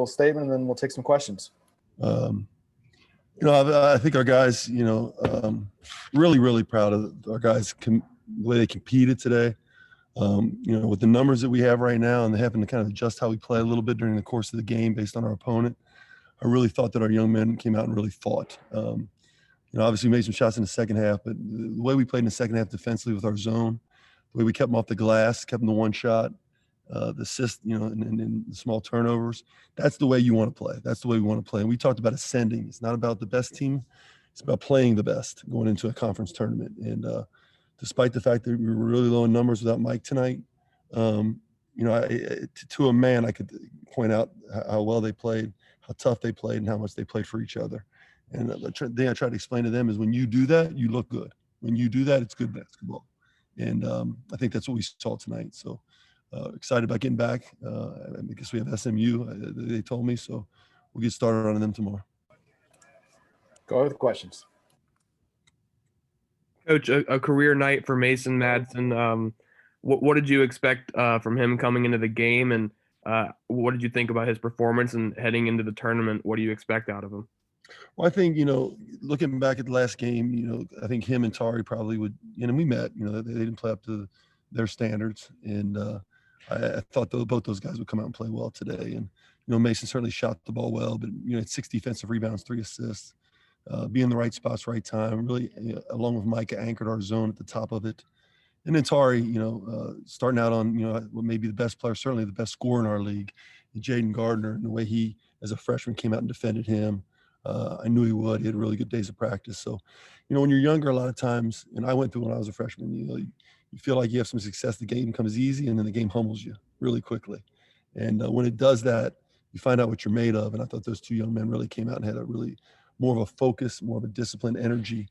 statement, and then we'll take some questions. I think our guys, really, really proud of our guys, the way they competed today. With the numbers that we have right now and they happen to kind of adjust how we play a little bit during the course of the game based on our opponent, I really thought that our young men came out and really fought. Obviously we made some shots in the second half, but the way we played in the second half defensively with our zone, the way we kept them off the glass, kept them to one shot, the assist, and the small turnovers, that's the way you want to play. That's the way we want to play. And we talked about ascending. It's not about the best team. It's about playing the best going into a conference tournament. And despite the fact that we were really low in numbers without Mike tonight, to a man, I could point out how well they played, how tough they played, and how much they played for each other. And the thing I try to explain to them is when you do that, you look good. When you do that, it's good basketball. And I think that's what we saw tonight. So excited about getting back. I guess we have SMU, they told me, so we'll get started on them tomorrow. Go with questions. Coach, a career night for Mason Madison. What did you expect from him coming into the game, and what did you think about his performance and heading into the tournament? What do you expect out of him? Well, I think, looking back at the last game, I think him and Tari probably would, we met, they didn't play up to their standards. And I thought both those guys would come out and play well today. And, Mason certainly shot the ball well, but, had 6 defensive rebounds, 3 assists, be in the right spots, right time, really, along with Micah, anchored our zone at the top of it. And then Tari, starting out on, maybe the best player, certainly the best scorer in our league, Jaden Gardner, and the way he, as a freshman, came out and defended him. I knew he would. He had really good days of practice. So, when you're younger, a lot of times, and I went through when I was a freshman, you feel like you have some success. The game becomes easy, and then the game humbles you really quickly. And when it does that, you find out what you're made of. And I thought those 2 young men really came out and had a really more of a focus, more of a disciplined energy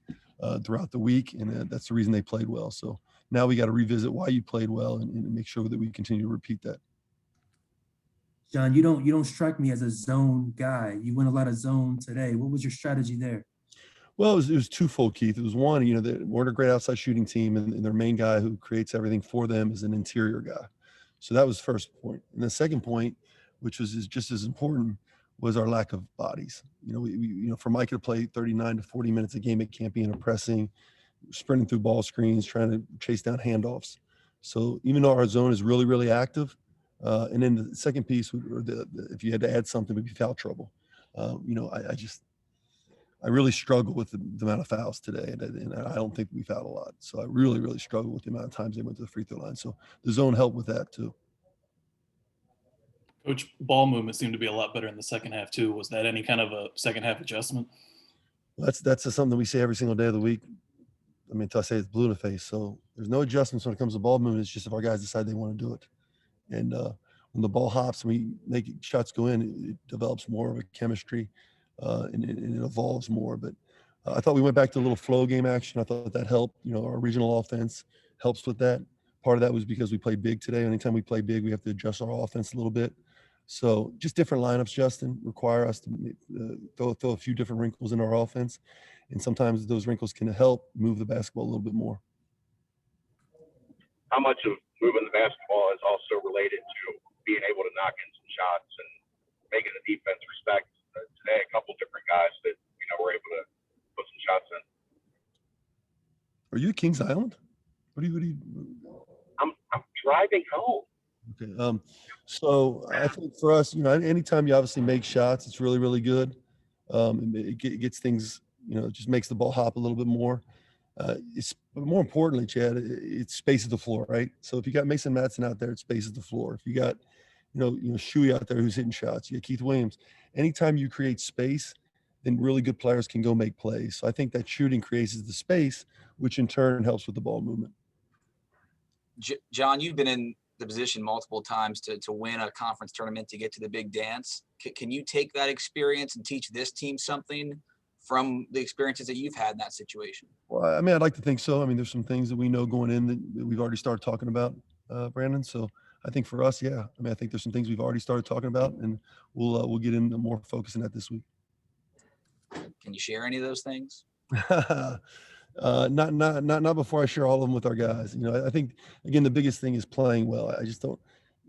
throughout the week. And that's the reason they played well. So now we got to revisit why you played well and make sure that we continue to repeat that. John, you don't strike me as a zone guy. You went a lot of zone today. What was your strategy there? Well, it was twofold, Keith. It was one, we're a great outside shooting team, and their main guy who creates everything for them is an interior guy. So that was the first point. And the second point, which was just as important, was our lack of bodies. For Micah to play 39 to 40 minutes a game, it can't be in a pressing, sprinting through ball screens, trying to chase down handoffs. So even though our zone is really, really active, and then the second piece, if you had to add something, would be foul trouble. I really struggle with the amount of fouls today, and I don't think we fouled a lot. So I really, really struggle with the amount of times they went to the free throw line. So the zone helped with that too. Coach, ball movement seemed to be a lot better in the second half too. Was that any kind of a second half adjustment? That's something we say every single day of the week. Until I say it's blue in the face. So there's no adjustments when it comes to ball movement. It's just if our guys decide they want to do it. And when the ball hops and we make shots go in, it develops more of a chemistry and it evolves more. But I thought we went back to a little flow game action. I thought that helped. Our regional offense helps with that. Part of that was because we played big today. Anytime we play big, we have to adjust our offense a little bit. So just different lineups, Justin, require us to throw a few different wrinkles in our offense. And sometimes those wrinkles can help move the basketball a little bit more. How much of moving the basketball is also related to being able to knock in some shots and making the defense respect? Today, a couple different guys that, were able to put some shots in. Are you at Kings Island? What are you? I'm driving home. Okay. So I think for us, anytime you obviously make shots, it's really, really good. It gets things, it just makes the ball hop a little bit more. But more importantly, Chad, it spaces the floor, right? So if you got Mason Madison out there, it spaces the floor. If you got, Shuey out there who's hitting shots, you got Keith Williams. Anytime you create space, then really good players can go make plays. So I think that shooting creates the space, which in turn helps with the ball movement. John, you've been in the position multiple times to win a conference tournament, to get to the big dance. Can you take that experience and teach this team something from the experiences that you've had in that situation? Well, I'd like to think so. There's some things that we know going in that we've already started talking about, Brandon. So I think for us, yeah. I think there's some things we've already started talking about, and we'll get into more focus on that this week. Can you share any of those things? Not before I share all of them with our guys. I think again the biggest thing is playing well. I just don't.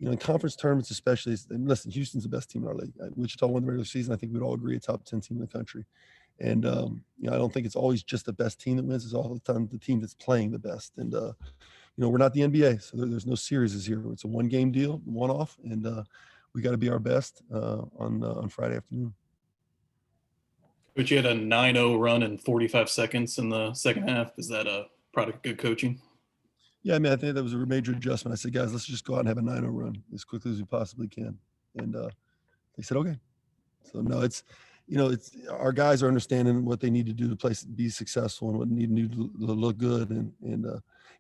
in conference tournaments, especially, and listen, Houston's the best team in our league. Wichita won the regular season. I think we'd all agree a top 10 team in the country. And, I don't think it's always just the best team that wins. It's all the time the team that's playing the best. And, we're not the NBA, so there's no series here. It's a one-game deal, one-off, and we got to be our best on Friday afternoon. But you had a 9-0 run in 45 seconds in the second half. Is that a product of good coaching? Yeah, I mean, I think that was a major adjustment. I said, guys, let's just go out and have a 9-0 run as quickly as we possibly can. And they said, okay. So, no, it's our guys are understanding what they need to do to be successful and what they need to do to look good. And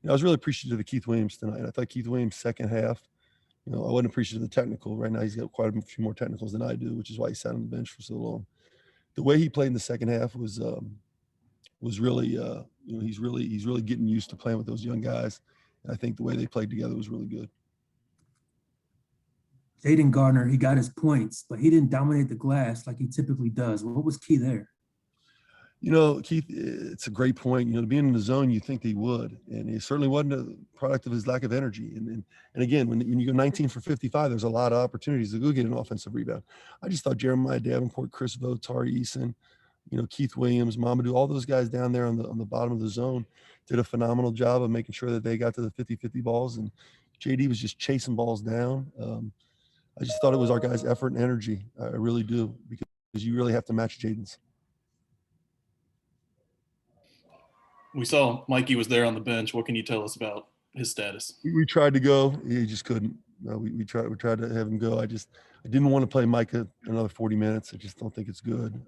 I was really appreciative of Keith Williams tonight. I thought Keith Williams' second half, I wasn't appreciative of the technical. Right now, he's got quite a few more technicals than I do, which is why he sat on the bench for so long. The way he played in the second half was really, he's really getting used to playing with those young guys. And I think the way they played together was really good. Jaden Gardner, he got his points, but he didn't dominate the glass like he typically does. What was key there? Keith, it's a great point. Being in the zone, you think he would, and he certainly wasn't a product of his lack of energy. And again, when you go 19 for 55, there's a lot of opportunities to go get an offensive rebound. I just thought Jeremiah Davenport, Chris Vo, Tari Eason, Keith Williams, Mamadou, all those guys down there on the bottom of the zone did a phenomenal job of making sure that they got to the 50-50 balls, and JD was just chasing balls down. I just thought it was our guys' effort and energy. I really do, because you really have to match Jaden's. We saw Mikey was there on the bench. What can you tell us about his status? We tried to go. He just couldn't. We tried to have him go. I didn't want to play Micah another 40 minutes. I just don't think it's good.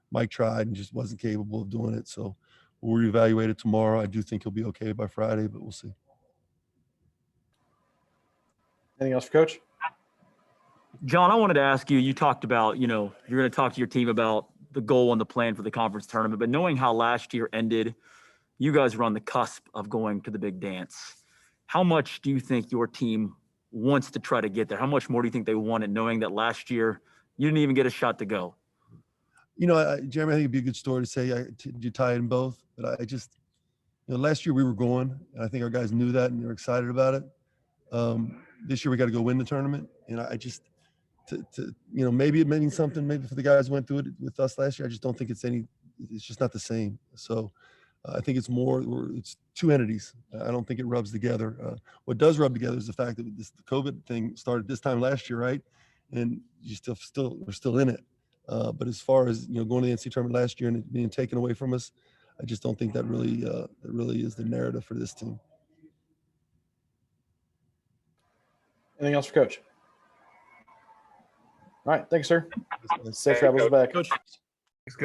Mike tried and just wasn't capable of doing it. So we'll reevaluate it tomorrow. I do think he'll be okay by Friday, but we'll see. Anything else for Coach? John, I wanted to ask you, you talked about, you're going to talk to your team about the goal and the plan for the conference tournament, but knowing how last year ended, you guys were on the cusp of going to the big dance. How much do you think your team wants to try to get there? How much more do you think they want it, knowing that last year you didn't even get a shot to go? Jeremy, I think it'd be a good story to say you tie in both, but I just, last year we were going, and I think our guys knew that and they're excited about it. This year we got to go win the tournament, and I just, maybe it means something, maybe for the guys who went through it with us last year. I just don't think it's just not the same. So I think it's two entities. I don't think it rubs together. What does rub together is the fact that the COVID thing started this time last year, right? And we're still in it. But as far as going to the NCAA tournament last year and it being taken away from us, I just don't think that really is the narrative for this team. Anything else for Coach? All right, thanks, sir. Safe travels back. Coach. Thanks, Coach.